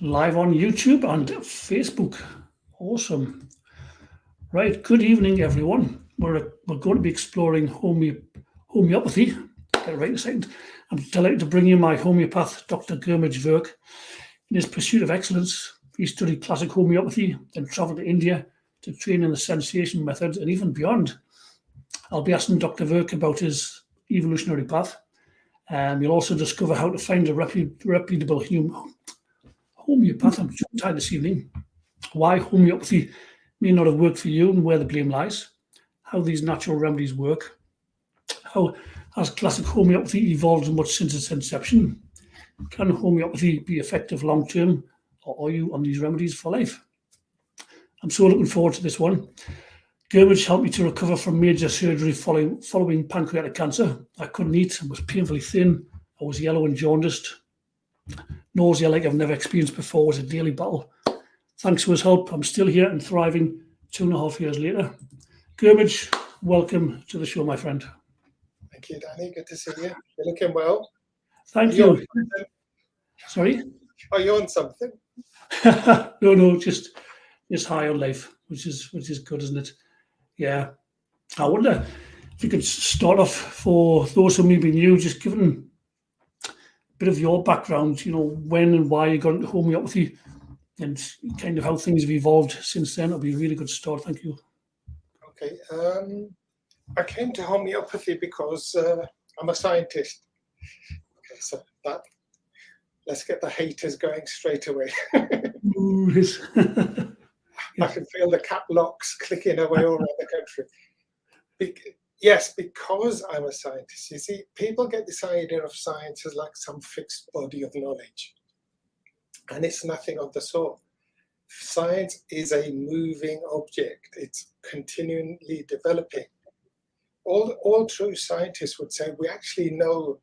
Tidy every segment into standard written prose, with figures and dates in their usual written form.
live on YouTube and Facebook. Awesome. Right, good evening, everyone. We're going to be exploring homeopathy. Get it right in a second. I'm delighted to bring you my homeopath, Dr. Gurmej Virk. In his pursuit of excellence, he studied classic homeopathy, then travelled to India to train in the sensation method and even beyond. I'll be asking Dr. Virk about his evolutionary path. You'll also discover how to find a reputable homeopath. I'm tired this evening. Why homeopathy may not have worked for you and where the blame lies. How these natural remedies work. How has classic homeopathy evolved much since its inception? Can homeopathy be effective long term, or are you on these remedies for life? I'm so looking forward to this one. Gurmej helped me to recover from major surgery following pancreatic cancer. I couldn't eat and was painfully thin. I was yellow and jaundiced. Nausea like I've never experienced before was a daily battle. Thanks to his help, I'm still here and thriving 2.5 years later. Gurmej, welcome to the show, my friend. Thank you, Danny. Good to see you. You're looking well. Thank you. Sorry? Are you on something? No, just high on life, which is good, isn't it? Yeah. I wonder if you could start off for those who may be new, just giving a bit of your background, when and why you got into homeopathy and kind of how things have evolved since then. It'll be a really good start. Thank you. Okay. I came to homeopathy because I'm a scientist. Okay, so let's get the haters going straight away. Yes. I can feel the cap locks clicking away all around the country. Yes, because I'm a scientist. You see, people get this idea of science as like some fixed body of knowledge. And it's nothing of the sort. Science is a moving object. It's continually developing. All true scientists would say we actually know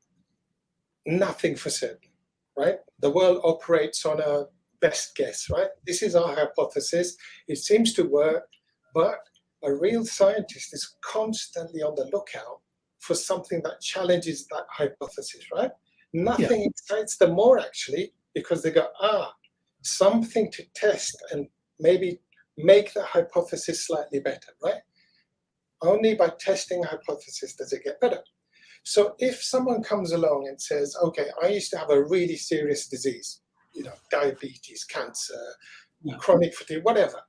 nothing for certain, right? The world operates on a best guess, right? This is our hypothesis. It seems to work, but a real scientist is constantly on the lookout for something that challenges that hypothesis, right? Nothing excites them more, actually, because they go, something to test and maybe make the hypothesis slightly better, right? Only by testing a hypothesis does it get better. So if someone comes along and says, okay, I used to have a really serious disease, diabetes, cancer, chronic fatigue, whatever,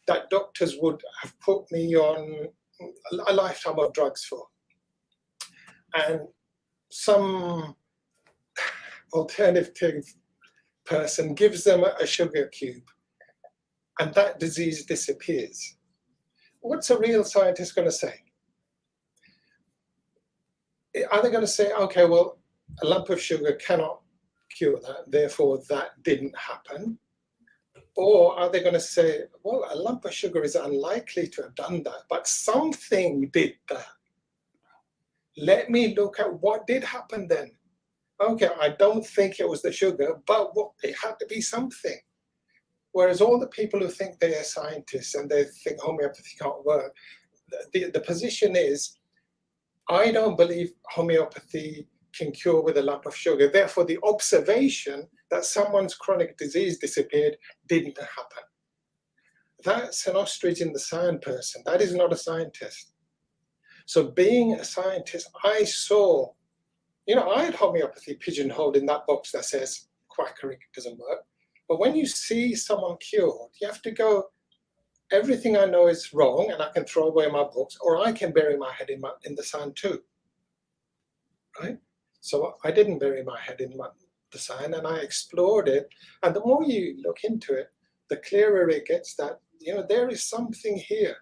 that doctors would have put me on a lifetime of drugs for. And some alternative person gives them a sugar cube and that disease disappears. What's a real scientist going to say? Are they going to say, okay, well, a lump of sugar cannot cure that, therefore that didn't happen? Or are they going to say, well, a lump of sugar is unlikely to have done that, but something did that. Let me look at what did happen then. Okay, I don't think it was the sugar, but it had to be something. Whereas all the people who think they are scientists and they think homeopathy can't work, the position is, I don't believe homeopathy can cure with a lump of sugar. Therefore, the observation that someone's chronic disease disappeared didn't happen. That's an ostrich in the sand person. That is not a scientist. So being a scientist, I saw, I had homeopathy pigeonholed in that box that says quackery doesn't work. But when you see someone cured, you have to go, everything I know is wrong and I can throw away my books, or I can bury my head in the sand too, right? So I didn't bury my head in the sand and I explored it. And the more you look into it, the clearer it gets that, there is something here.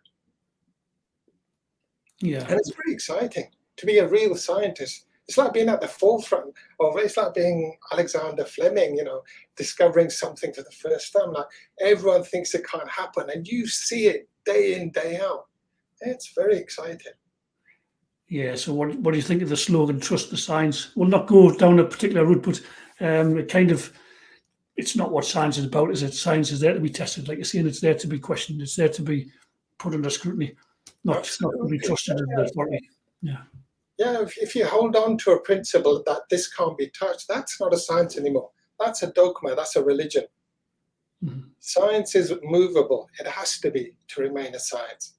Yeah. And it's pretty exciting to be a real scientist. It's like being at the forefront of, it's like being Alexander Fleming, discovering something for the first time. Like everyone thinks it can't happen and you see it day in, day out. It's very exciting. Yeah, so what do you think of the slogan, trust the science? We'll not go down a particular route, but it's not what science is about, is it? Science is there to be tested, like you're saying, it's there to be questioned, it's there to be put under scrutiny, not to be trusted as the authority. Yeah. Yeah, if you hold on to a principle that this can't be touched, that's not a science anymore. That's a dogma, that's a religion. Mhm. Science is movable. It has to be to remain a science.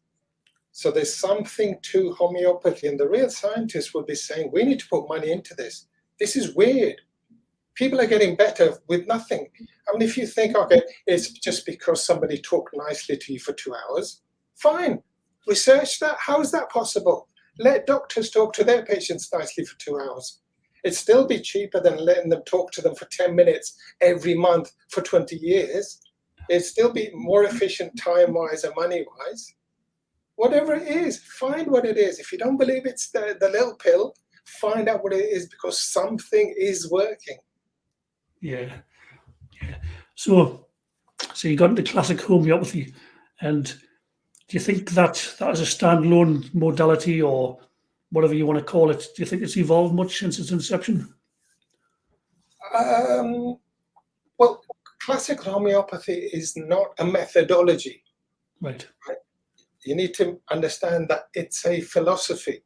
So there's something to homeopathy, and the real scientists will be saying, we need to put money into this. This is weird. People are getting better with nothing. I mean, if you think, okay, it's just because somebody talked nicely to you for 2 hours, fine. Research that. How is that possible? Let doctors talk to their patients nicely for 2 hours. It'd still be cheaper than letting them talk to them for 10 minutes every month for 20 years. It'd still be more efficient time-wise and money-wise. Whatever it is, find what it is. If you don't believe it's the little pill, find out what it is, because something is working. Yeah. So you got into classic homeopathy, and do you think that is a standalone modality, or whatever you want to call it? Do you think it's evolved much since its inception? Well, classical homeopathy is not a methodology. Right. You need to understand that it's a philosophy.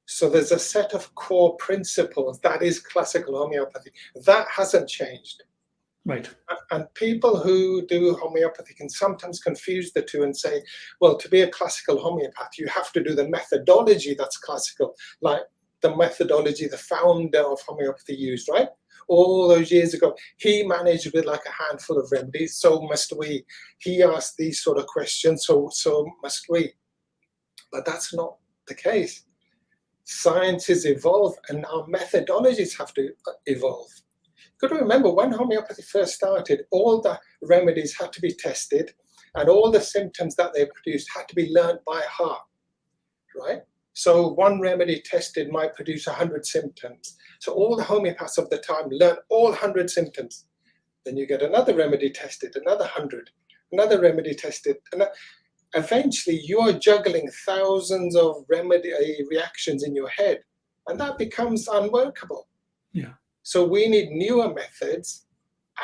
So there's a set of core principles that is classical homeopathy. That hasn't changed. Right. And people who do homeopathy can sometimes confuse the two and say, well, to be a classical homeopath, you have to do the methodology that's classical, like the methodology the founder of homeopathy used, right? All those years ago, he managed with like a handful of remedies, so must we. He asked these sort of questions, so must we. But that's not the case. Sciences evolve, and our methodologies have to evolve. You've got to remember, when homeopathy first started, all the remedies had to be tested, and all the symptoms that they produced had to be learned by heart, right? So one remedy tested might produce 100 symptoms. So all the homeopaths of the time learned all 100 symptoms. Then you get another remedy tested, another 100, another remedy tested. And eventually you are juggling thousands of remedy reactions in your head, and that becomes unworkable. Yeah. So we need newer methods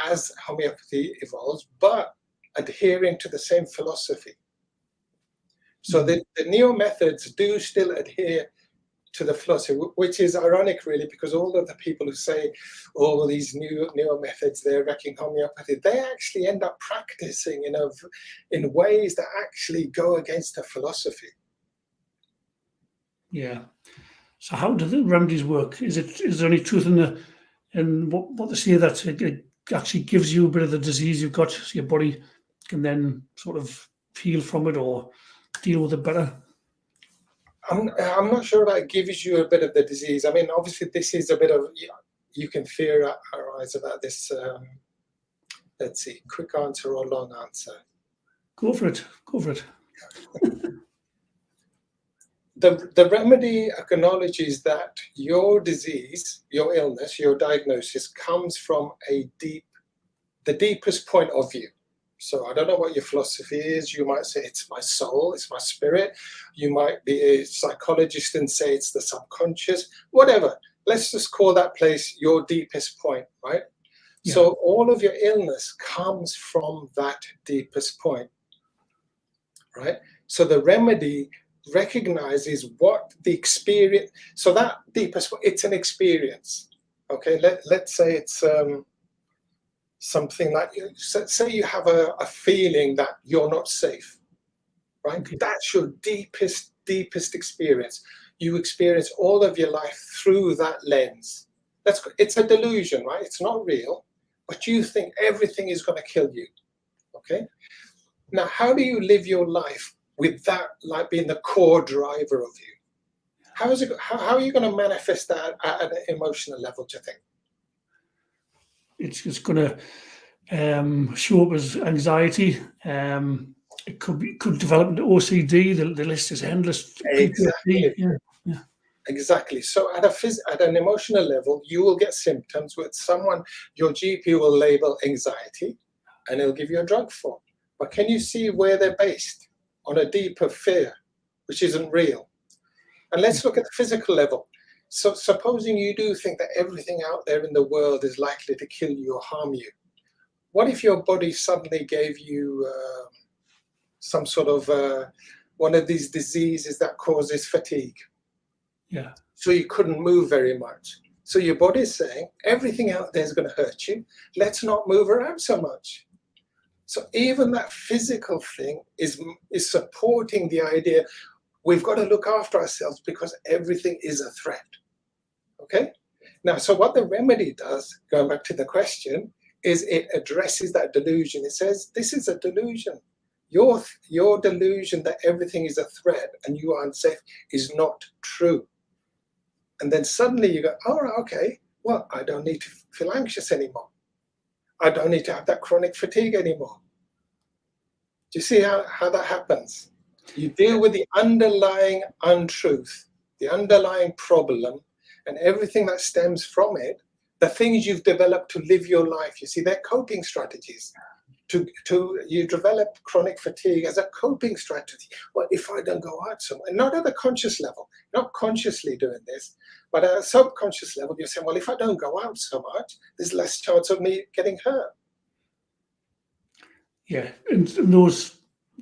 as homeopathy evolves, but adhering to the same philosophy. So the newer methods do still adhere to the philosophy, which is ironic, really, because all of the people who say, oh, these newer methods, they're wrecking homeopathy, they actually end up practicing in ways that actually go against the philosophy. Yeah. So how do the remedies work? Is there any truth in what they say, that it actually gives you a bit of the disease you've got, so your body can then sort of heal from it or deal with it better? I'm not sure that gives you a bit of the disease. I mean, obviously, this is a bit of, you can theorize about this. Let's see, quick answer or long answer? Go for it. The remedy acknowledges that your disease, your illness, your diagnosis comes from the deepest point of view. So I don't know what your philosophy is. You might say it's my soul, it's my spirit. You might be a psychologist and say it's the subconscious, whatever. Let's just call that place your deepest point, right? Yeah. So all of your illness comes from that deepest point, right? So the remedy recognizes what the experience, so that deepest, it's an experience. Okay, let's say it's something like, say you have a feeling that you're not safe, right? Okay. That's your deepest experience. You experience all of your life through that lens. It's a delusion, right? It's not real, but you think everything is going to kill you. Okay, now how do you live your life with that like being the core driver of you? How are you going to manifest that at an emotional level, do you think? It's going to show up as anxiety. It could develop into OCD. The list is endless. Exactly. Yeah. Exactly. So at an emotional level, you will get symptoms with someone, your GP will label anxiety, and he'll give you a drug for. But can you see where they're based? On a deeper fear, which isn't real. And let's look at the physical level. So supposing you do think that everything out there in the world is likely to kill you or harm you, what if your body suddenly gave you some sort of one of these diseases that causes fatigue? Yeah. So you couldn't move very much. So your body's saying, everything out there is going to hurt you. Let's not move around so much. So even that physical thing is supporting the idea we've got to look after ourselves because everything is a threat. Okay? Now, so what the remedy does, going back to the question, is it addresses that delusion. It says, this is a delusion. Your delusion that everything is a threat and you are unsafe is not true. And then suddenly you go, oh, okay, well, I don't need to feel anxious anymore. I don't need to have that chronic fatigue anymore. Do you see how that happens? You deal with the underlying untruth, the underlying problem, and everything that stems from it, the things you've developed to live your life. You see, they're coping strategies. You develop chronic fatigue as a coping strategy. Well, if I don't go out so much, and not at the conscious level, not consciously doing this, but at a subconscious level, you're saying, well, if I don't go out so much, there's less chance of me getting hurt. Yeah, and those,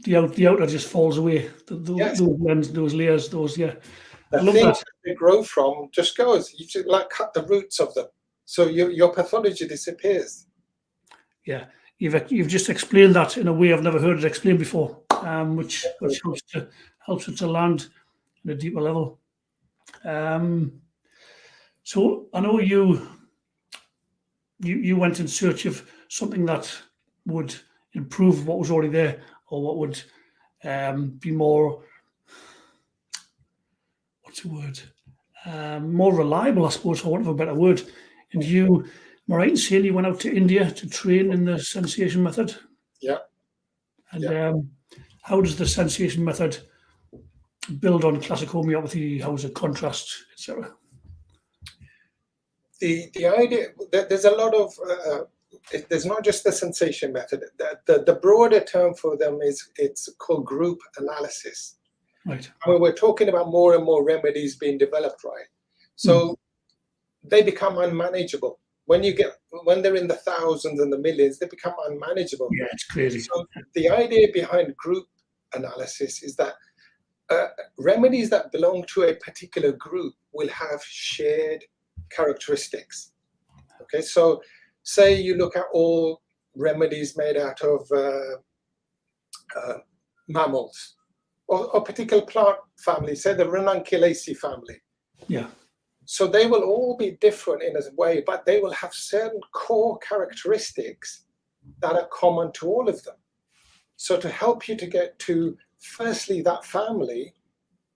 the outer just falls away. Yes. Those lens, those layers, those, yeah. The things that they grow from just goes. You should like cut the roots of them, so your pathology disappears. Yeah, you've just explained that in a way I've never heard it explained before, which helps it to land at a deeper level. So I know you went in search of something that would improve what was already there, or what would be more, what's the word? More reliable, I suppose, for want of a better word. And you, am I right in saying you went out to India to train in the sensation method? Yeah. And how does the sensation method build on classic homeopathy? How does it contrast, etc.? The idea that there's a lot of there's not just the sensation method. The broader term for them is it's called group analysis. Right. When we're talking about more and more remedies being developed, right? So they become unmanageable. When they're in the thousands and the millions, they become unmanageable. Yeah, it's crazy. So the idea behind group analysis is that remedies that belong to a particular group will have shared characteristics. Okay, so say you look at all remedies made out of mammals or particular plant family, say the Ranunculaceae family. Yeah. So they will all be different in a way, but they will have certain core characteristics that are common to all of them. So to help you to get to, firstly, that family,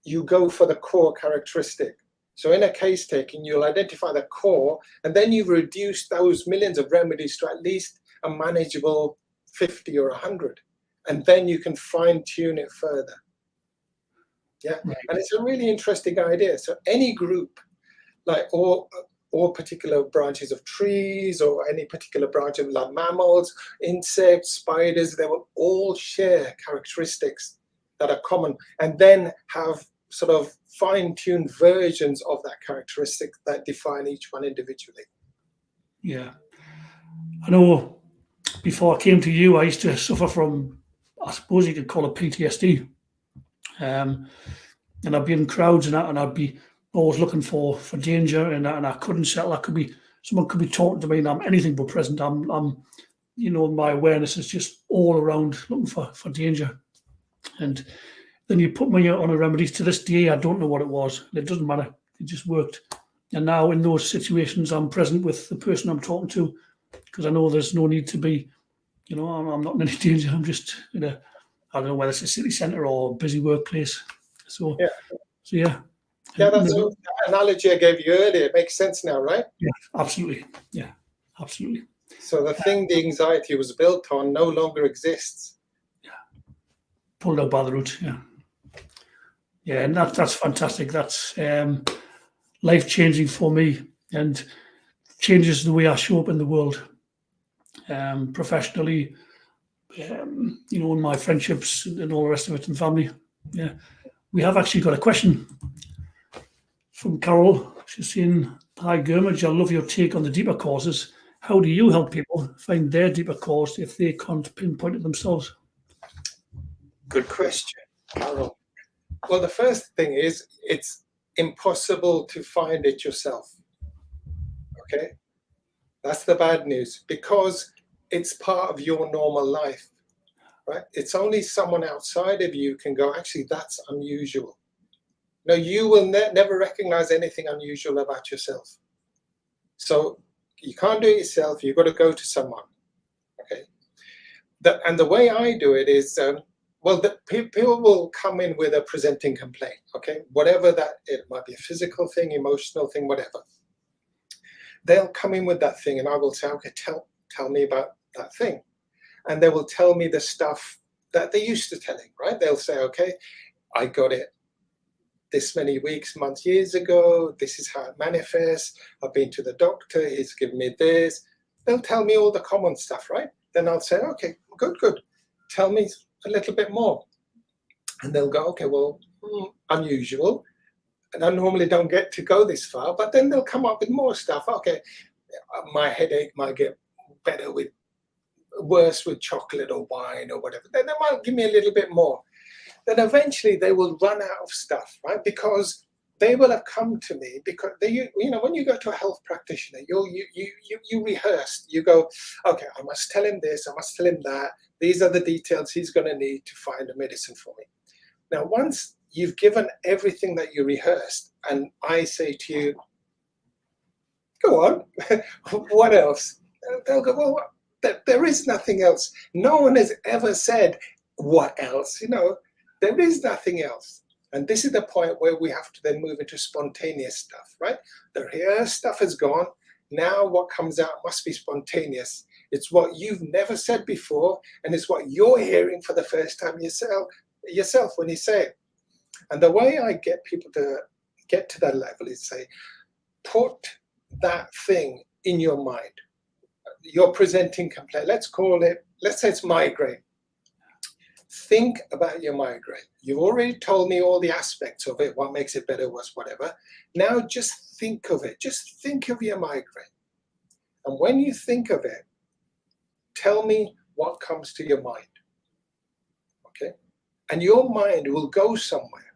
you go for the core characteristic. So in a case taking, you'll identify the core, and then you reduce those millions of remedies to at least a manageable 50 or 100. And then you can fine tune it further. Yeah, right. And it's a really interesting idea. So any group, like all particular branches of trees or any particular branch of like mammals, insects, spiders, they will all share characteristics that are common, and then have sort of fine-tuned versions of that characteristic that define each one individually. Yeah. I know before I came to you, I used to suffer from, I suppose you could call it PTSD. And I'd be in crowds and I'd be always looking for danger, and I couldn't settle. Someone could be talking to me and I'm anything but present. I'm my awareness is just all around looking for danger. And then you put me on a remedy. To this day, I don't know what it was. It doesn't matter. It just worked. And now in those situations, I'm present with the person I'm talking to, because I know there's no need to be, I'm not in any danger. I'm just in I don't know whether it's a city centre or a busy workplace. So yeah. Yeah, that's the analogy I gave you earlier. It makes sense now, right? Yeah, absolutely. Yeah, absolutely. So the thing the anxiety was built on no longer exists. Yeah. Pulled out by the roots, yeah. Yeah, and that's fantastic. That's life-changing for me, and changes the way I show up in the world, professionally, in my friendships and all the rest of it, and family. Yeah. We have actually got a question from Carol. She's saying, "Hi Gurmej, I love your take on the deeper causes. How do you help people find their deeper cause if they can't pinpoint it themselves?" Good question, Carol. Well, the first thing is it's impossible to find it yourself. Okay? That's the bad news, because it's part of your normal life. right? It's only someone outside of you can go, actually, that's unusual. No, you will never recognize anything unusual about yourself. So you can't do it yourself. You've got to go to someone, okay? And the way I do it is, people will come in with a presenting complaint, okay? Whatever that, it might be a physical thing, emotional thing, whatever. They'll come in with that thing and I will say, okay, tell me about that thing. And they will tell me the stuff that they used to telling, right? They'll say, okay, I got it this many weeks, months, years ago. This is how it manifests. I've been to the doctor. He's given me this. They'll tell me all the common stuff, right? Then I'll say, okay, good. Tell me a little bit more. And they'll go, okay, well, unusual. And I normally don't get to go this far, but then they'll come up with more stuff. Okay, my headache might get worse with chocolate or wine or whatever. Then they might give me a little bit more. Then eventually they will run out of stuff, right? Because they will have come to me because when you go to a health practitioner, you rehearse. You go, okay, I must tell him this, I must tell him that. These are the details he's going to need to find a medicine for me. Now, once you've given everything that you rehearsed, and I say to you, go on, what else? They'll go, well, there is nothing else. No one has ever said, what else? There is nothing else. And this is the point where we have to then move into spontaneous stuff, right? The rehearsed stuff is gone. Now what comes out must be spontaneous. It's what you've never said before, and it's what you're hearing for the first time yourself when you say it. And the way I get people to get to that level is say, put that thing in your mind. You're presenting complaint. Let's say it's migraine. Think about your migraine. You've already told me all the aspects of it, what makes it better, worse, whatever. Now just think of it. Just think of your migraine. And when you think of it, tell me what comes to your mind. Okay? And your mind will go somewhere.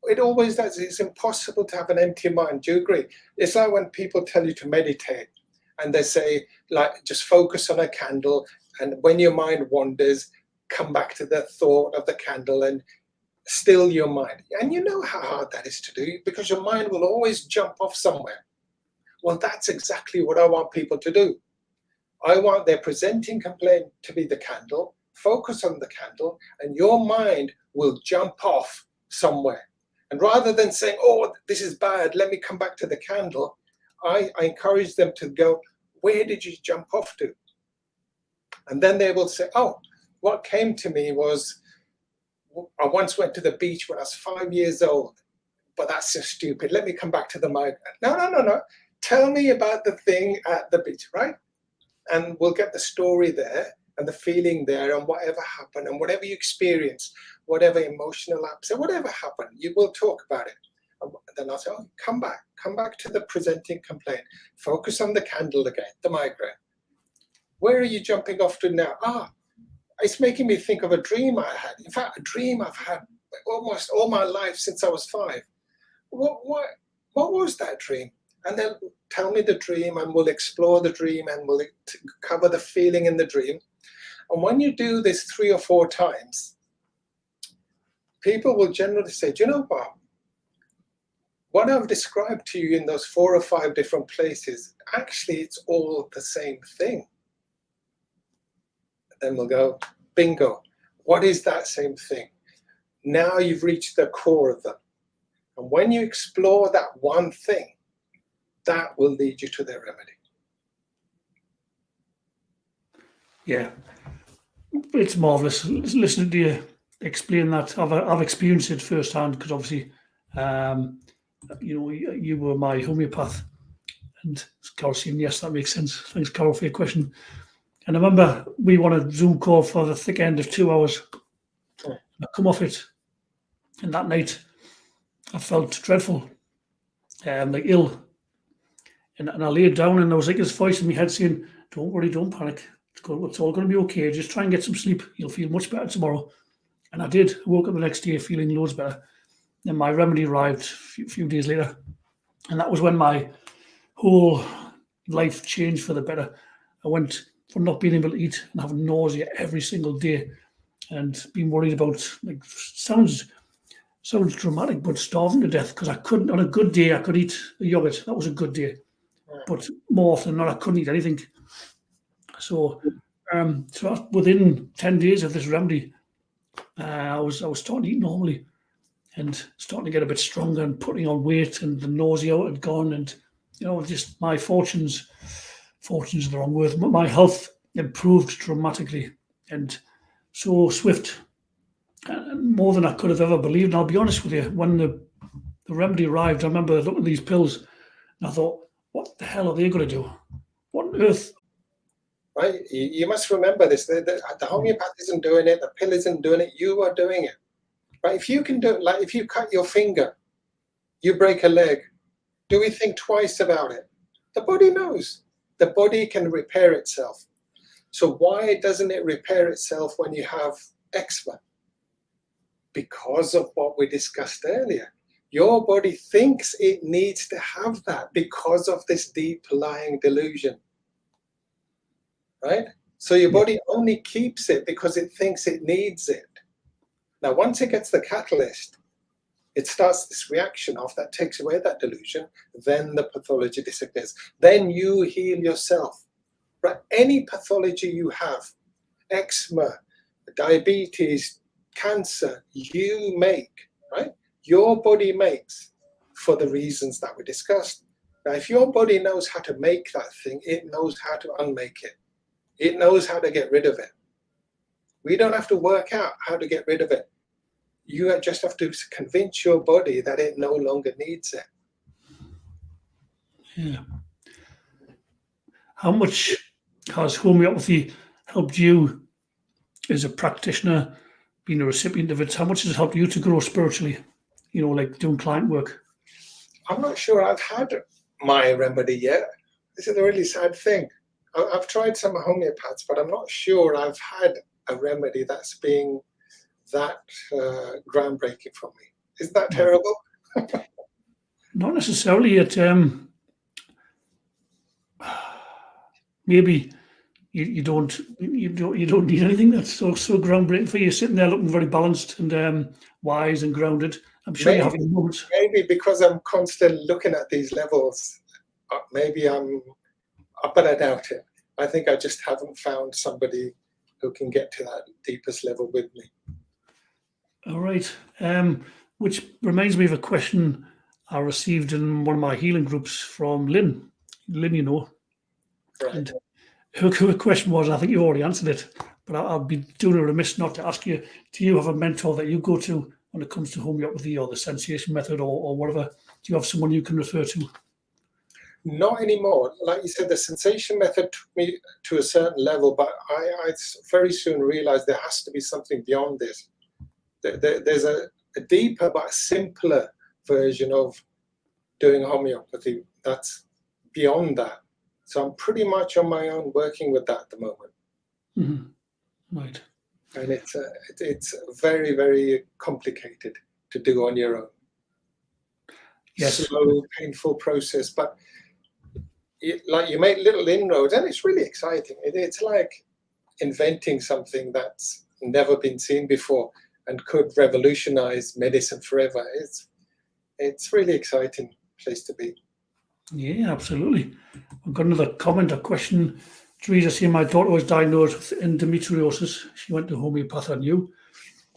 It always does. It's impossible to have an empty mind. Do you agree? It's like when people tell you to meditate and they say, like, just focus on a candle, and when your mind wanders, come back to the thought of the candle and still your mind. And you know how hard that is to do because your mind will always jump off somewhere. Well, that's exactly what I want people to do. I want their presenting complaint to be the candle, focus on the candle, and your mind will jump off somewhere. And rather than saying, oh, this is bad, let me come back to the candle, I encourage them to go, where did you jump off to? And then they will say, oh, what came to me was, I once went to the beach when I was 5 years old, but that's just stupid. Let me come back to the migraine. No. Tell me about the thing at the beach, right? And we'll get the story there and the feeling there and whatever happened and whatever you experienced, whatever emotional upset, whatever happened, you will talk about it. And then I'll say, oh, come back to the presenting complaint. Focus on the candle again, the migraine. Where are you jumping off to now? It's making me think of a dream I had. In fact, a dream I've had almost all my life since I was 5. What was that dream? And they'll tell me the dream, and we'll explore the dream, and we'll cover the feeling in the dream. And when you do this 3 or 4 times, people will generally say, do you know what I've described to you in those 4 or 5 different places, actually it's all the same thing. Then we'll go, bingo, what is that same thing? Now you've reached the core of them. And when you explore that one thing, that will lead you to their remedy. Yeah, it's marvelous listening to you explain that. I've experienced it firsthand because obviously, you were my homeopath, and Carol saying yes, that makes sense. Thanks, Carol, for your question. And I remember we were on a Zoom call for the thick end of 2 hours. I come off it, and that night I felt dreadful, like ill. And I laid down, and there was like this voice in my head saying, don't worry, don't panic. It's all going to be okay. Just try and get some sleep. You'll feel much better tomorrow. And I did. I woke up the next day feeling loads better. Then my remedy arrived a few days later. And that was when my whole life changed for the better. I went for not being able to eat and having nausea every single day, and being worried about, like, sounds dramatic, but starving to death because I couldn't. On a good day, I could eat a yogurt. That was a good day, but more often than not, I couldn't eat anything. So, within 10 days of this remedy, I was starting to eat normally and starting to get a bit stronger and putting on weight, and the nausea had gone, and just my fortunes are the wrong word. My health improved dramatically and so swift, and more than I could have ever believed. And I'll be honest with you, when the remedy arrived, I remember looking at these pills and I thought, what the hell are they going to do? What on earth? Right? You must remember this. The homeopath isn't doing it. The pill isn't doing it. You are doing it. Right? If you can do it, like if you cut your finger, you break a leg, do we think twice about it? The body knows. The body can repair itself. So why doesn't it repair itself when you have eczema? Because of what we discussed earlier. Your body thinks it needs to have that because of this deep lying delusion. Right? So your body only keeps it because it thinks it needs it. Now, once it gets the catalyst, it starts this reaction off that takes away that delusion, then the pathology disappears. Then you heal yourself. Right? Any pathology you have, eczema, diabetes, cancer, you make, right? Your body makes for the reasons that we discussed. Now, if your body knows how to make that thing, it knows how to unmake it. It knows how to get rid of it. We don't have to work out how to get rid of it. You just have to convince your body that it no longer needs it. Yeah. How much has homeopathy helped you as a practitioner, being a recipient of it? How much has it helped you to grow spiritually? Like doing client work. I'm not sure I've had my remedy yet. This is a really sad thing. I've tried some homeopaths, but I'm not sure I've had a remedy that's being that groundbreaking for me. Isn't that terrible? Not necessarily. Maybe you don't need anything that's so groundbreaking for you. You're sitting there looking very balanced and wise and grounded. I'm sure you're having moments. Maybe because I'm constantly looking at these levels, maybe but I doubt it. I think I just haven't found somebody who can get to that deepest level with me. All right. Which reminds me of a question I received in one of my healing groups from Lynn. Lynn, Right. And her question was, and I think you already answered it, but I'll be doing a remiss not to ask you, do you have a mentor that you go to when it comes to homeopathy or the sensation method or whatever? Do you have someone you can refer to? Not anymore. Like you said, the sensation method took me to a certain level, but I very soon realized there has to be something beyond this. There's a deeper but simpler version of doing homeopathy that's beyond that. So I'm pretty much on my own working with that at the moment. Mm-hmm. Right. And it's very, very complicated to do on your own. Yes. Slow, painful process, but you make little inroads, and it's really exciting. It's like inventing something that's never been seen before and could revolutionize medicine forever. It's really exciting place to be. Yeah, absolutely. I've got another comment, a question. Teresa saying, my daughter was diagnosed with endometriosis. She went to Homeopath and you.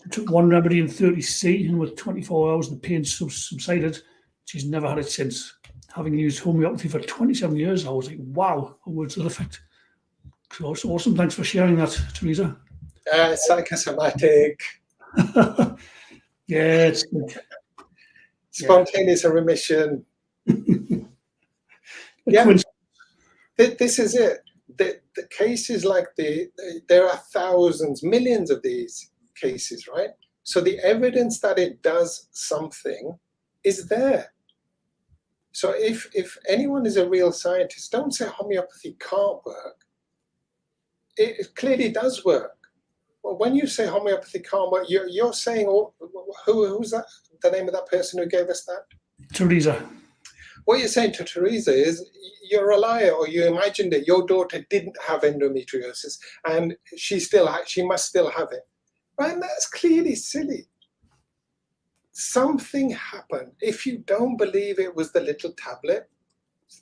She took one remedy in 30C, and with 24 hours the pain subsided. She's never had it since. Having used homeopathy for 27 years, I was like, wow, words to that effect. So it's awesome. Thanks for sharing that, Teresa. Psychosomatic. Yeah, it's good. Spontaneous remission. Yeah, this is it. The cases like there are thousands, millions of these cases, right? So the evidence that it does something is there. So if anyone is a real scientist, don't say homeopathy can't work. It clearly does work. Well, when you say homeopathy can't work, you're saying, who's that? The name of that person who gave us that? Teresa. what you're saying to Teresa is you're a liar, or you imagined that your daughter didn't have endometriosis and she must still have it. Right? And that's clearly silly. Something happened. If you don't believe it was the little tablet,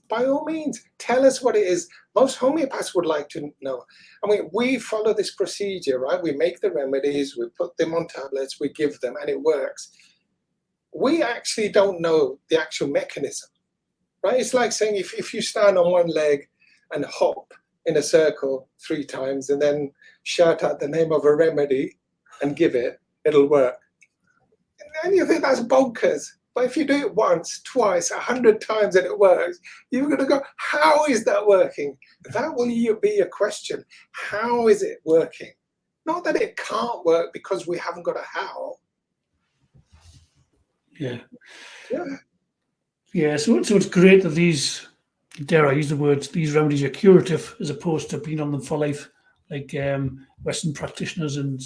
by all means, tell us what it is. Most homeopaths would like to know. I mean, we follow this procedure, right? We make the remedies, we put them on tablets, we give them, and it works. We actually don't know the actual mechanism, right? It's like saying if you stand on one leg and hop in a circle 3 times and then shout out the name of a remedy and give it, it'll work. And you think that's bonkers. But if you do it once, twice, 100 times and it works, you're going to go, how is that working? That will be a question. How is it working? Not that it can't work because we haven't got a how. Yeah. Yeah. Yeah, so it's great that these, dare I use the words, these remedies are curative as opposed to being on them for life, like Western practitioners and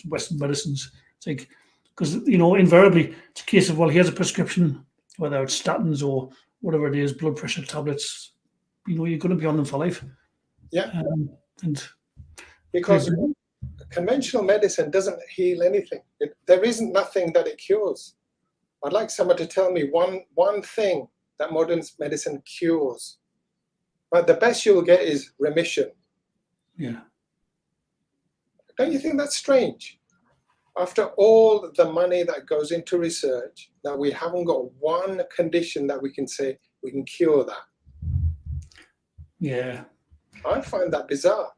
Western medicines. It's like, because, you know, invariably it's a case of, well, here's a prescription, whether it's statins or whatever it is, blood pressure tablets, you know, you're going to be on them for life. Yeah. And because conventional medicine doesn't heal anything. There isn't nothing that it cures. I'd like someone to tell me one thing that modern medicine cures. But the best you'll get is remission. Yeah. Don't you think that's strange? After all the money that goes into research, that we haven't got one condition that we can say we can cure that. Yeah. I find that bizarre.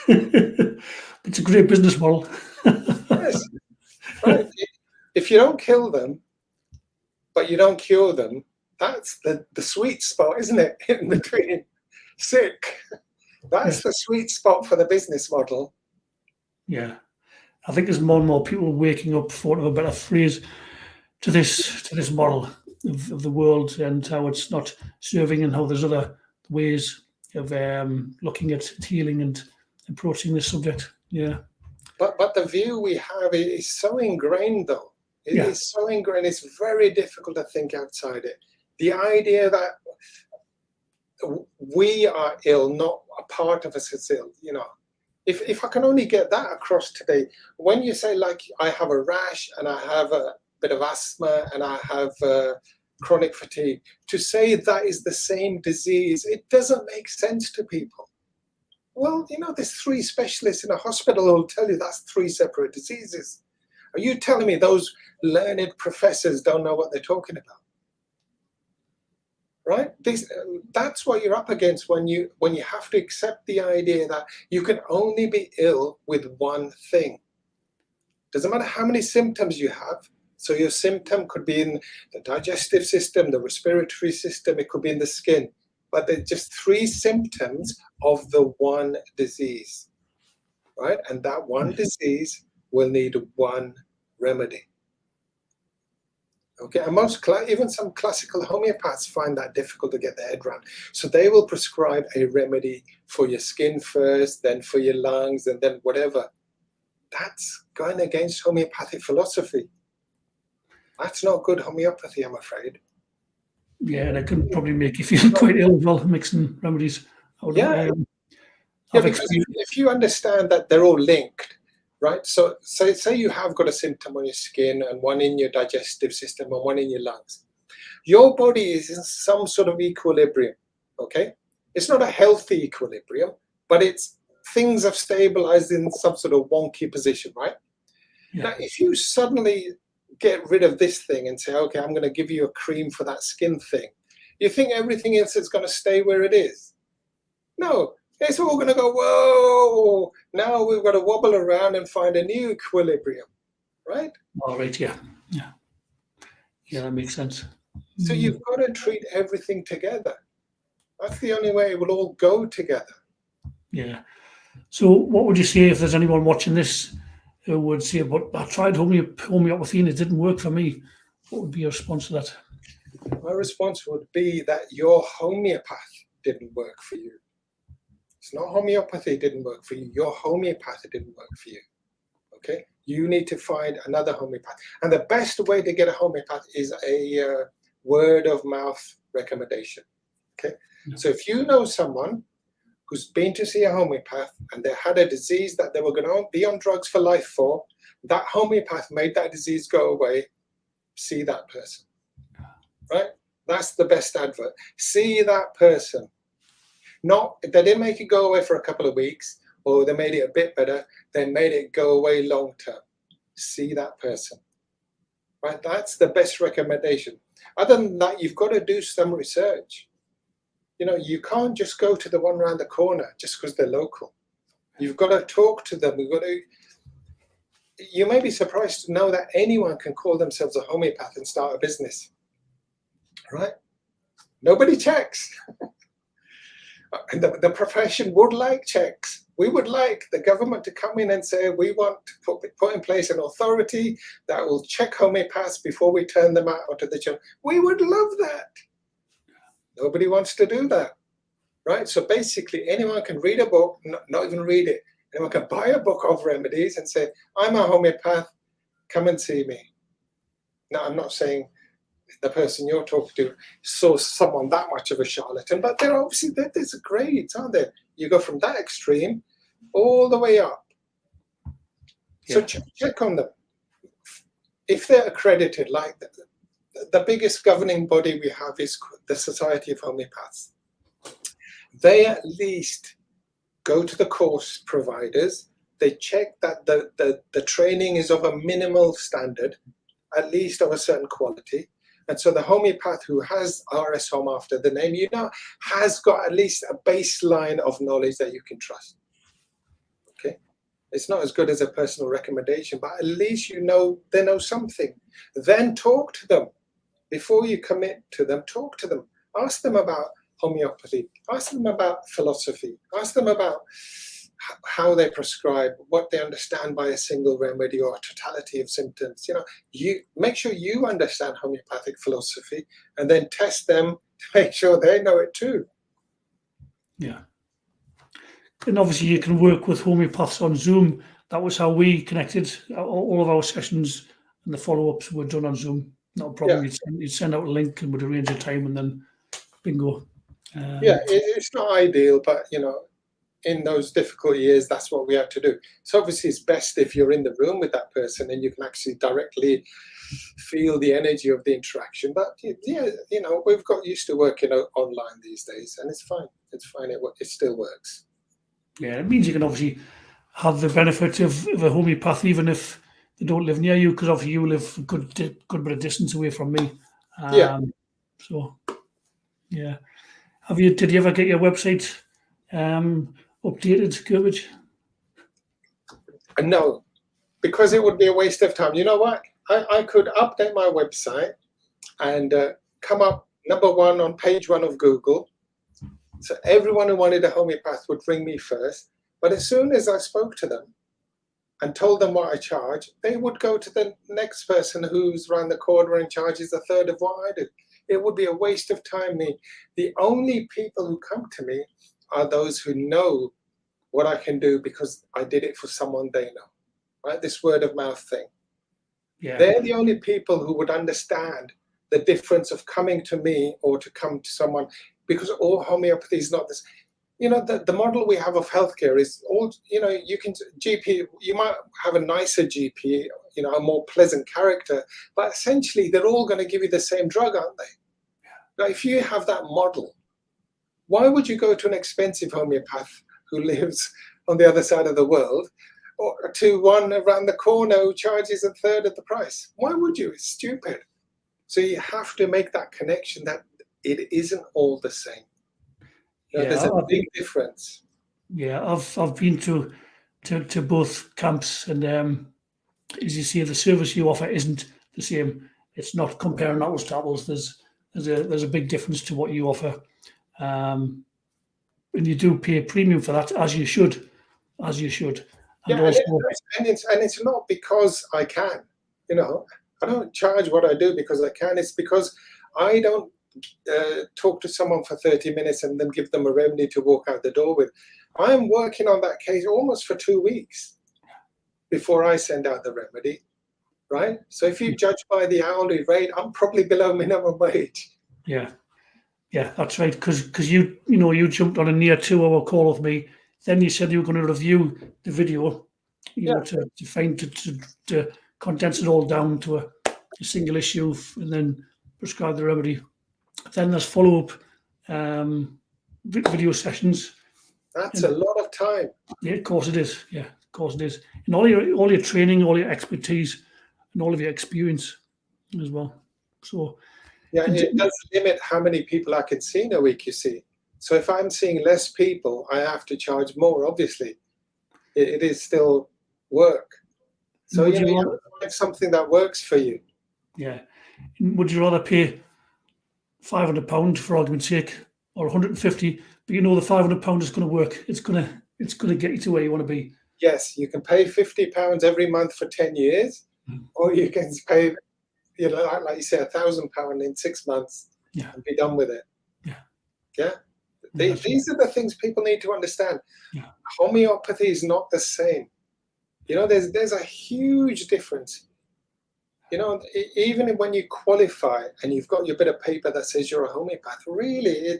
It's a great business model. Yes. Right. If you don't kill them, but you don't cure them, that's the sweet spot, isn't it? In between sick. That's the sweet spot for the business model. Yeah. I think there's more and more people waking up, for want of a better phrase, to this model of the world and how it's not serving and how there's other ways of looking at healing and approaching this subject. Yeah. But the view we have is so ingrained, though. It is so ingrained. It's very difficult to think outside it. The idea that we are ill, not a part of us is ill, you know. If I can only get that across today, when you say, like, I have a rash and I have a bit of asthma and I have chronic fatigue, to say that is the same disease, it doesn't make sense to people. Well, you know, there's 3 specialists in a hospital who will tell you that's 3 separate diseases. Are you telling me those learned professors don't know what they're talking about? Right? That's what you're up against when you have to accept the idea that you can only be ill with one thing. Doesn't matter how many symptoms you have. So your symptom could be in the digestive system, the respiratory system, it could be in the skin. But they're just 3 symptoms of the one disease, right? And that one disease will need one remedy. Okay, and even some classical homeopaths find that difficult to get their head around. So they will prescribe a remedy for your skin first, then for your lungs, and then whatever. That's going against homeopathic philosophy. That's not good homeopathy, I'm afraid. Yeah, that could probably make you feel quite ill as well, mixing remedies. Yeah, because if you understand that they're all linked, right? So say you have got a symptom on your skin and one in your digestive system and one in your lungs. Your body is in some sort of equilibrium, okay? It's not a healthy equilibrium, but things have stabilized in some sort of wonky position, right? Yeah. Now, if you suddenly get rid of this thing and say, okay, I'm going to give you a cream for that skin thing, you think everything else is going to stay where it is? No, it's all going to go, whoa, now we've got to wobble around and find a new equilibrium, right? All right, yeah, that makes sense. So you've got to treat everything together. That's the only way it will all go together. Yeah. So what would you say if there's anyone watching this who would say, but I tried homeopathy and it didn't work for me? What would be your response to that? My response would be that your homeopath didn't work for you. It's not homeopathy didn't work for you. Your homeopath didn't work for you. Okay, you need to find another homeopath. And the best way to get a homeopath is a word of mouth recommendation. Okay, so if you know someone who's been to see a homeopath and they had a disease that they were going to be on drugs for life for, that homeopath made that disease go away, see that person, right? That's the best advert. See that person. Not, they didn't make it go away for a couple of weeks, or they made it a bit better, they made it go away long term. See that person, right? That's the best recommendation. Other than that, you've got to do some research. You know, you can't just go to the one around the corner just because they're local. You've got to talk to them. You've got to, you may be surprised to know that anyone can call themselves a homeopath and start a business, right? Nobody checks. And the profession would like checks. We would like the government to come in and say, we want to put in place an authority that will check homeopaths before we turn them out onto the channel. We would love that. Nobody wants to do that, right? So basically, anyone can read a book, not even read it. Anyone can buy a book of remedies and say, I'm a homeopath, come and see me. Now, I'm not saying the person you're talking to saw someone that much of a charlatan, but there obviously there's grades, aren't there? You go from that extreme all the way up. So check on them. If they're accredited, like the biggest governing body we have is the Society of Homeopaths. They at least go to the course providers. They check that the training is of a minimal standard, at least of a certain quality. And so the homeopath who has RS Home after the name, you know, has got at least a baseline of knowledge that you can trust. Okay, it's not as good as a personal recommendation, but at least you know they know something. Then talk to them before you commit to them. Talk to them. Ask them about homeopathy. Ask them about philosophy. Ask them about how they prescribe, what they understand by a single remedy or a totality of symptoms. You know, you make sure you understand homeopathic philosophy and then test them to make sure they know it too. Yeah. And obviously you can work with homeopaths on Zoom. That was how we connected. All of our sessions and the follow-ups were done on Zoom. Not a problem. Yeah. You'd send out a link and would arrange a time and then bingo. Yeah, it's not ideal, but you know, in those difficult years, that's what we had to do. So obviously it's best if you're in the room with that person and you can actually directly feel the energy of the interaction. But yeah, you know, we've got used to working online these days and it's fine. It's fine. It still works. Yeah, it means you can obviously have the benefit of a homeopath even if they don't live near you, because obviously you live a good bit of distance away from me. Yeah. So, yeah. Did you ever get your website updated, Gurmej? No, because it would be a waste of time. You know what? I could update my website and come up #1 on page 1 of Google. So everyone who wanted a homeopath would ring me first. But as soon as I spoke to them and told them what I charge, they would go to the next person who's around the corner and charges a third of what I do. It would be a waste of time. The only people who come to me are those who know what I can do because I did it for someone they know, right? This word of mouth thing. Yeah. They're the only people who would understand the difference of coming to me or to come to someone, because all homeopathy is not this. You know, the model we have of healthcare is all, you know, GP, you might have a nicer GP, you know, a more pleasant character, but essentially they're all going to give you the same drug, aren't they? Now, if you have that model, why would you go to an expensive homeopath who lives on the other side of the world, or to one around the corner who charges a third of the price? Why would you? It's stupid. So you have to make that connection that it isn't all the same. You know, there's a big difference. Yeah, I've been to both camps, and as you say, the service you offer isn't the same. It's not comparing apples to apples. There's a big difference to what you offer, and you do pay a premium for that, as you should. And Yeah, also, and it's not because I can. You know, I don't charge what I do because I can. It's because I don't talk to someone for 30 minutes and then give them a remedy to walk out the door with. I'm working on that case almost for 2 weeks. before I send out the remedy, right? So if you judge by the hourly rate, I'm probably below minimum wage. Yeah, yeah, that's right. Because you jumped on a near 2 hour call with me. Then you said you were going to review the video, Yeah. to condense it all down to a single issue and then prescribe the remedy. Then there's follow-up video sessions. That's a lot of time. Yeah, of course it is. Yeah, of course it is. And all your training, all your expertise, and all of your experience as well. So yeah, it does limit how many people I can see in a week, you see. So if I'm seeing less people, I have to charge more, obviously. It is still work. So you have to find something that works for you. Yeah. Would you rather pay £500 for argument's sake, or 150? But the £500 is going to work. It's going to get you to where you want to be. Yes, you can pay £50 every month for 10 years, or you can pay, like you say, £1,000 in 6 months and be done with it. Yeah. These are the things people need to understand. Yeah. Homeopathy is not the same. There's a huge difference. Even when you qualify and you've got your bit of paper that says you're a homeopath, really,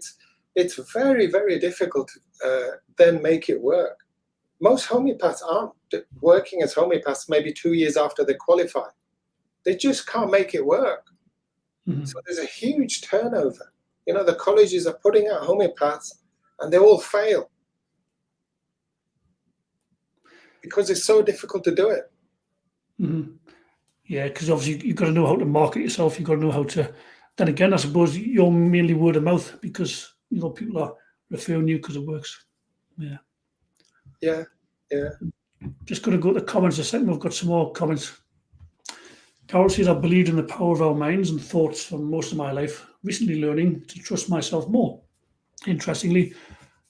it's very, very difficult to then make it work. Most homeopaths aren't working as homeopaths maybe 2 years after they qualify. They just can't make it work. Mm-hmm. So there's a huge turnover. The colleges are putting out homeopaths and they all fail because it's so difficult to do it. Mm-hmm. Yeah, because obviously you've got to know how to market yourself. You've got to know how to. Then again, I suppose you're mainly word of mouth because people are referring you because it works. Yeah. Yeah. Yeah. Just going to go to the comments a second. We've got some more comments. Carol says, I believed in the power of our minds and thoughts for most of my life, recently learning to trust myself more. Interestingly,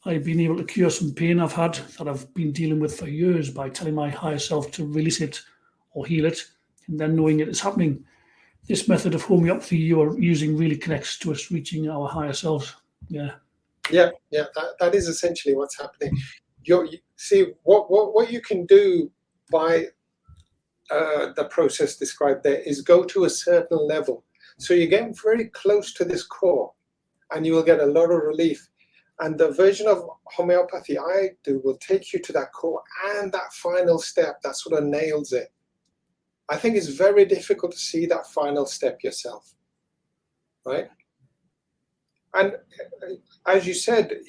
I've been able to cure some pain I've had that I've been dealing with for years by telling my higher self to release it or heal it, and then knowing it is happening. This method of homeopathy you are using really connects to us reaching our higher selves. Yeah. Yeah, that is essentially what's happening. You see, what you can do by the process described there is go to a certain level. So you get very close to this core and you will get a lot of relief. And the version of homeopathy I do will take you to that core and that final step that sort of nails it. I think it's very difficult to see that final step yourself, right? And as you said,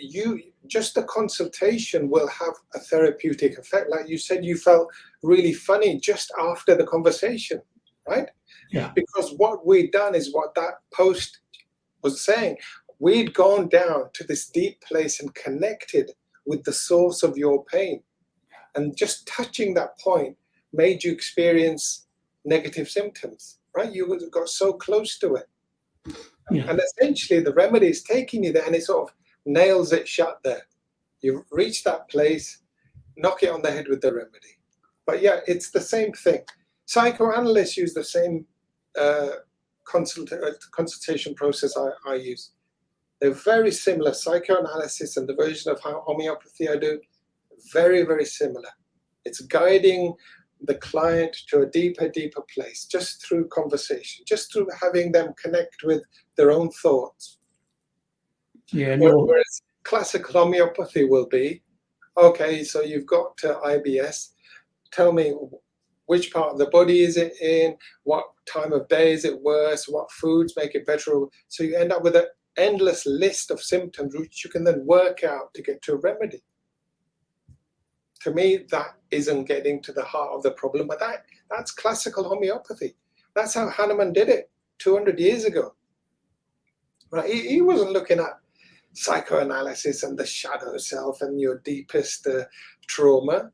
just the consultation will have a therapeutic effect. Like you said, you felt really funny just after the conversation, right? Yeah. Because what we'd done is what that post was saying. We'd gone down to this deep place and connected with the source of your pain. And just touching that point made you experience negative symptoms, right? You got so close to it. Yeah. And essentially the remedy is taking you there and it sort of nails it shut there. You reach that place, knock it on the head with the remedy. But yeah, it's the same thing. Psychoanalysts use the same consultation process I use. They're very similar. Psychoanalysis and the version of homeopathy I do, very, very similar. It's guiding the client to a deeper place, just through conversation, just through having them connect with their own thoughts. Yeah. No. Whereas classic homeopathy will be, okay, so you've got IBS, tell me which part of the body is it in, what time of day is it worse, what foods make it better. So you end up with an endless list of symptoms which you can then work out to get to a remedy. To me, that isn't getting to the heart of the problem, but that's classical homeopathy. That's how Hahnemann did it 200 years ago. Right? He wasn't looking at psychoanalysis and the shadow self and your deepest trauma,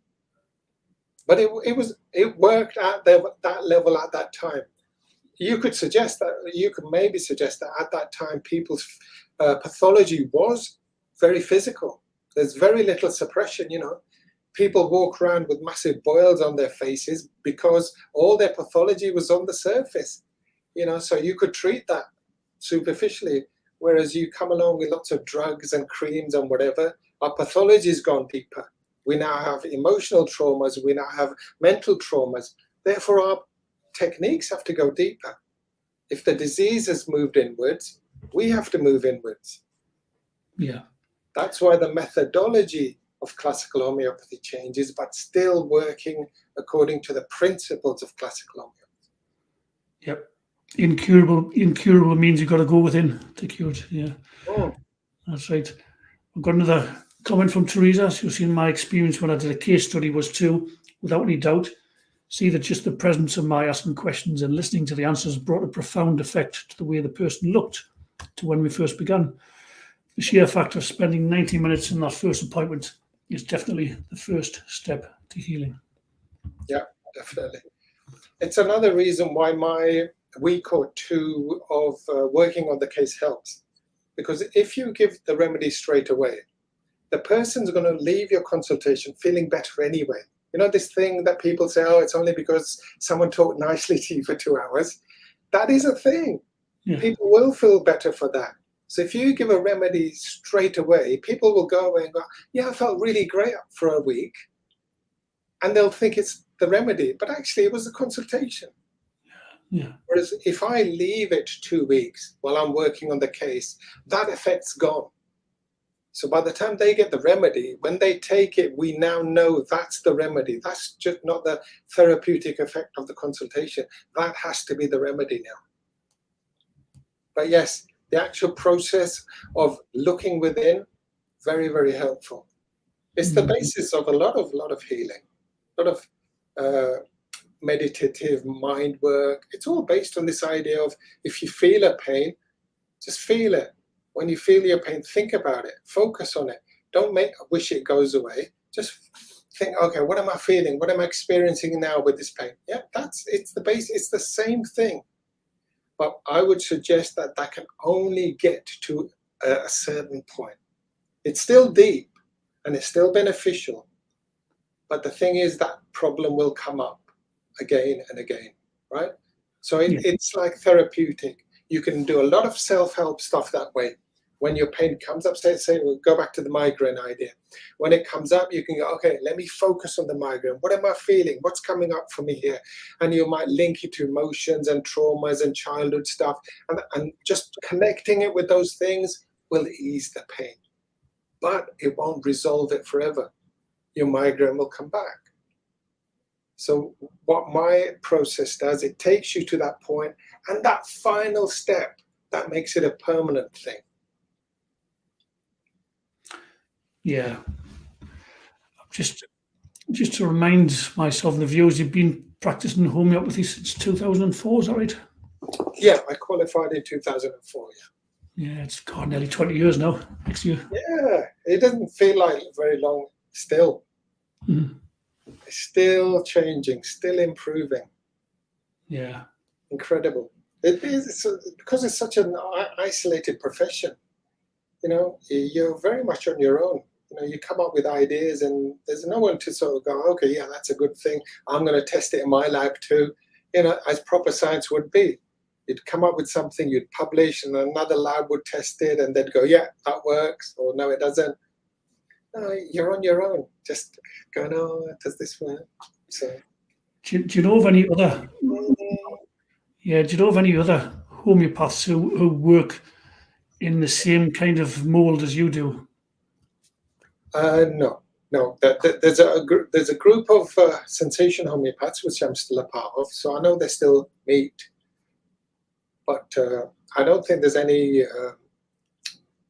but it worked at that level at that time. You could maybe suggest that at that time people's pathology was very physical. There's very little suppression, People walk around with massive boils on their faces because all their pathology was on the surface, so you could treat that superficially, whereas you come along with lots of drugs and creams and whatever, our pathology's gone deeper. We now have emotional traumas. We now have mental traumas. Therefore, our techniques have to go deeper. If the disease has moved inwards, we have to move inwards. Yeah. That's why the methodology of classical homeopathy changes, but still working according to the principles of classical homeopathy. Yep. Incurable means you've got to go within to cure it. Yeah. Mm. That's right. We've got another comment from Teresa. She's seen my experience when I did a case study was to, without any doubt, see that just the presence of my asking questions and listening to the answers brought a profound effect to the way the person looked to when we first began. The sheer fact of spending 90 minutes in that first appointment is definitely the first step to healing. Yeah, definitely. It's another reason why my week or two of working on the case helps. Because if you give the remedy straight away, the person's going to leave your consultation feeling better anyway. You know, this thing that people say, oh, it's only because someone talked nicely to you for 2 hours. That is a thing. Yeah. People will feel better for that. So if you give a remedy straight away, people will go away and go, yeah, I felt really great for a week. And they'll think it's the remedy, but actually it was the consultation. Yeah. Whereas if I leave it 2 weeks while I'm working on the case, that effect's gone. So by the time they get the remedy, when they take it, we now know that's the remedy. That's just not the therapeutic effect of the consultation. That has to be the remedy now. But yes, the actual process of looking within, very, very helpful. It's the basis of a lot of healing, a lot of meditative mind work. It's all based on this idea of if you feel a pain, just feel it. When you feel your pain, think about it, focus on it. Don't wish it goes away. Just think, okay, what am I feeling? What am I experiencing now with this pain? Yeah, it's the base. It's the same thing. But I would suggest that can only get to a certain point. It's still deep and it's still beneficial. But the thing is that problem will come up again and again, right? So it's like therapeutic. You can do a lot of self-help stuff that way. When your pain comes up, say we'll go back to the migraine idea. When it comes up, you can go, okay, let me focus on the migraine. What am I feeling? What's coming up for me here? And you might link it to emotions and traumas and childhood stuff. And just connecting it with those things will ease the pain. But it won't resolve it forever. Your migraine will come back. So what my process does, it takes you to that point, and that final step, that makes it a permanent thing. Yeah. Just to remind myself and the viewers, you've been practicing homeopathy since 2004, is that right? Yeah, I qualified in 2004, yeah. Yeah, it's nearly 20 years now, next year. Yeah, it doesn't feel like very long still. Mm. It's still changing, still improving. Yeah. Incredible. It is because it's such an isolated profession. You know, you're very much on your own. You know, you come up with ideas and there's no one to sort of go, okay, yeah, that's a good thing. I'm going to test it in my lab too. You know, as proper science would be. You'd come up with something, you'd publish, and another lab would test it, and they'd go, yeah, that works, or no, it doesn't. No, you're on your own, just going, oh, does this work? So, do you know of any other? Yeah, do you know of any other homeopaths who work in the same kind of mold as you do? no. There's a group of sensation homeopaths, which I'm still a part of. So I know they still meet, but I don't think there's any.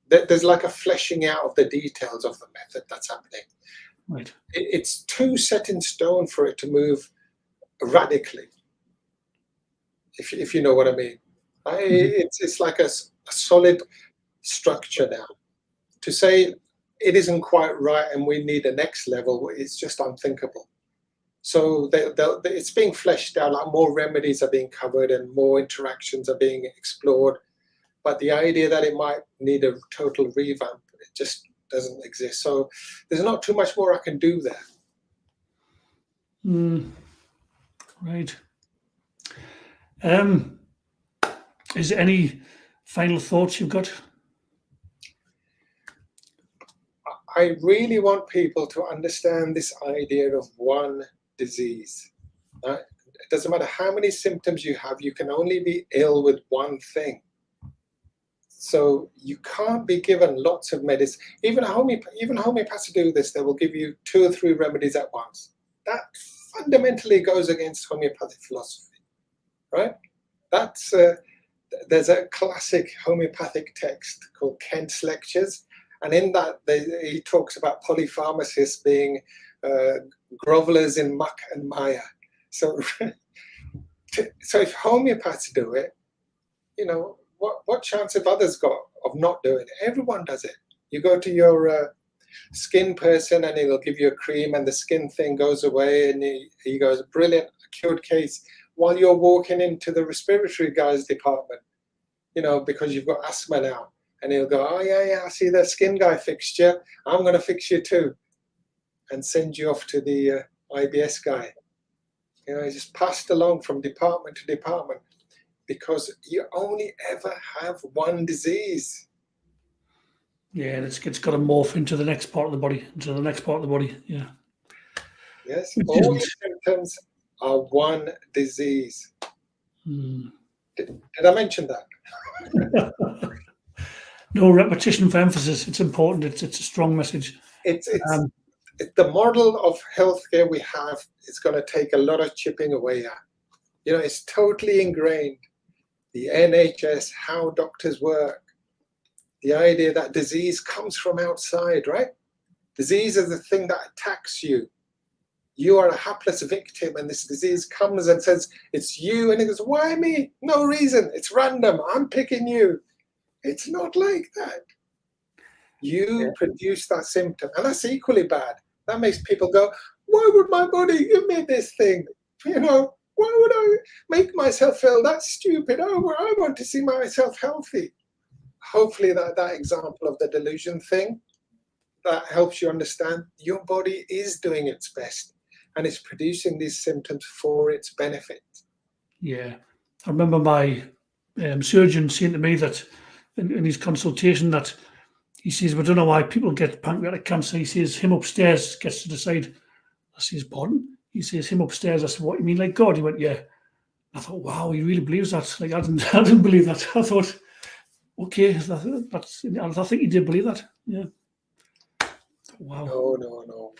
There's like a fleshing out of the details of the method that's happening. Right. It's too set in stone for it to move radically. If you know what I mean, it's like a solid structure now. To say it isn't quite right and we need a next level, it's just unthinkable. So it's being fleshed out, like more remedies are being covered and more interactions are being explored. But the idea that it might need a total revamp, it just doesn't exist. So there's not too much more I can do there. Right. Is there any final thoughts you've got? I really want people to understand this idea of one disease. Right? It doesn't matter how many symptoms you have, you can only be ill with one thing. So you can't be given lots of medicine. Even homeopaths do this. They will give you 2 or 3 remedies at once. That fundamentally goes against homeopathic philosophy, right? That's there's a classic homeopathic text called Kent's Lectures, and in that he talks about polypharmacists being grovelers in muck and mire. So, so if homeopaths do it, you know, what chance have others got of not doing it? Everyone does it. You go to your skin person and he'll give you a cream and the skin thing goes away, and he goes, brilliant, cured case. While you're walking into the respiratory guy's department, you know, because you've got asthma now, and he'll go, oh yeah, I see the skin guy fixed you, I'm going to fix you too, and send you off to the IBS guy. You know, he's just passed along from department to department because you only ever have one disease. Yeah, and it's got to morph into the next part of the body, yeah. Yes, Which all isn't. your symptoms are one disease. Hmm. Did I mention that? No repetition for emphasis. It's important. It's a strong message. It's the model of healthcare we have is going to take a lot of chipping away at. You know, it's totally ingrained. The NHS, how doctors work, the idea that disease comes from outside, right? Disease is the thing that attacks you. You are a hapless victim, and this disease comes and says, it's you. And it goes, why me? No reason. It's random. I'm picking you. It's not like that. You produce that symptom, and that's equally bad. That makes people go, why would my body give me this thing? You know, why would I make myself feel that stupid? Oh, I want to see myself healthy. Hopefully that example of the delusion thing, that helps you understand your body is doing its best and it's producing these symptoms for its benefit. Yeah. I remember my surgeon saying to me that in his consultation that he says, we don't know why people get pancreatic cancer. He says, him upstairs gets to decide. I says, pardon? He says, him upstairs. I said, what, you mean like God? He went, yeah. I thought, wow, he really believes that. Like, I didn't believe that. I thought, okay, that's. I think he did believe that. Yeah. Wow. No.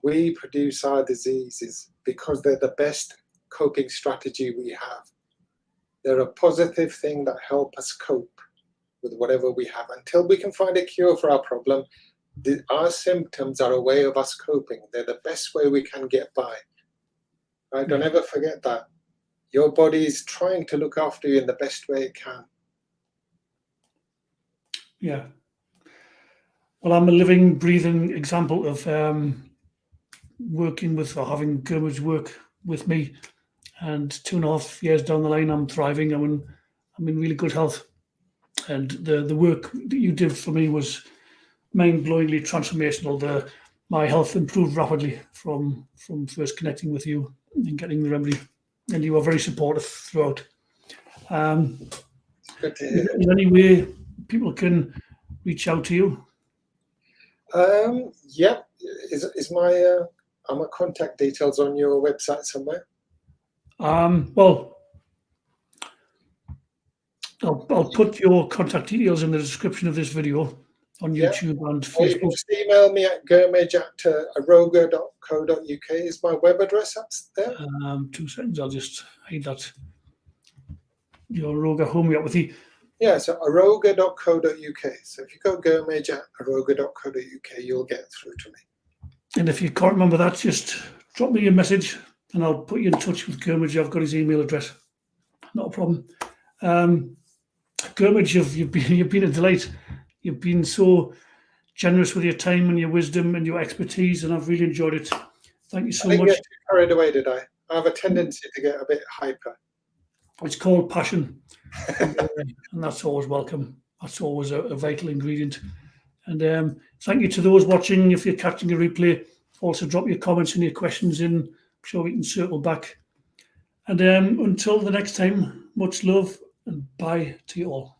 We produce our diseases because they're the best coping strategy we have. They're a positive thing that help us cope with whatever we have. Until we can find a cure for our problem, our symptoms are a way of us coping. They're the best way we can get by. Right? Don't ever forget that. Your body is trying to look after you in the best way it can. Yeah. Well, I'm a living, breathing example of working with or having Gurmej Virk with me. And 2.5 years down the line, I'm thriving. I'm in really good health. And the work that you did for me was mind-blowingly transformational. My health improved rapidly from first connecting with you and getting the remedy. And you were very supportive throughout. Good to hear. Is there any way people can reach out to you? Yeah. Is my are my contact details on your website somewhere? Well, I'll put your contact details in the description of this video on YouTube and Or you can Facebook. just email me at gurmej@aroga.co.uk. Is my web address up there? 2 seconds, I'll just hide that. Your Roga Homeopathy. Yeah, so aroga.co.uk. So if you go gurmej@aroga.co.uk, you'll get through to me. And if you can't remember that, just drop me a message and I'll put you in touch with Gurmej. I've got his email address. Not a problem. Gurmej, you've been a delight. You've been so generous with your time and your wisdom and your expertise, and I've really enjoyed it. Thank you so I didn't much. get too carried away, did I? I have a tendency to get a bit hyper. It's called passion, and that's always welcome. That's always a vital ingredient. And thank you to those watching. If you're catching a replay, also drop your comments and your questions in. I'm sure we can circle back. And until the next time, much love and bye to you all.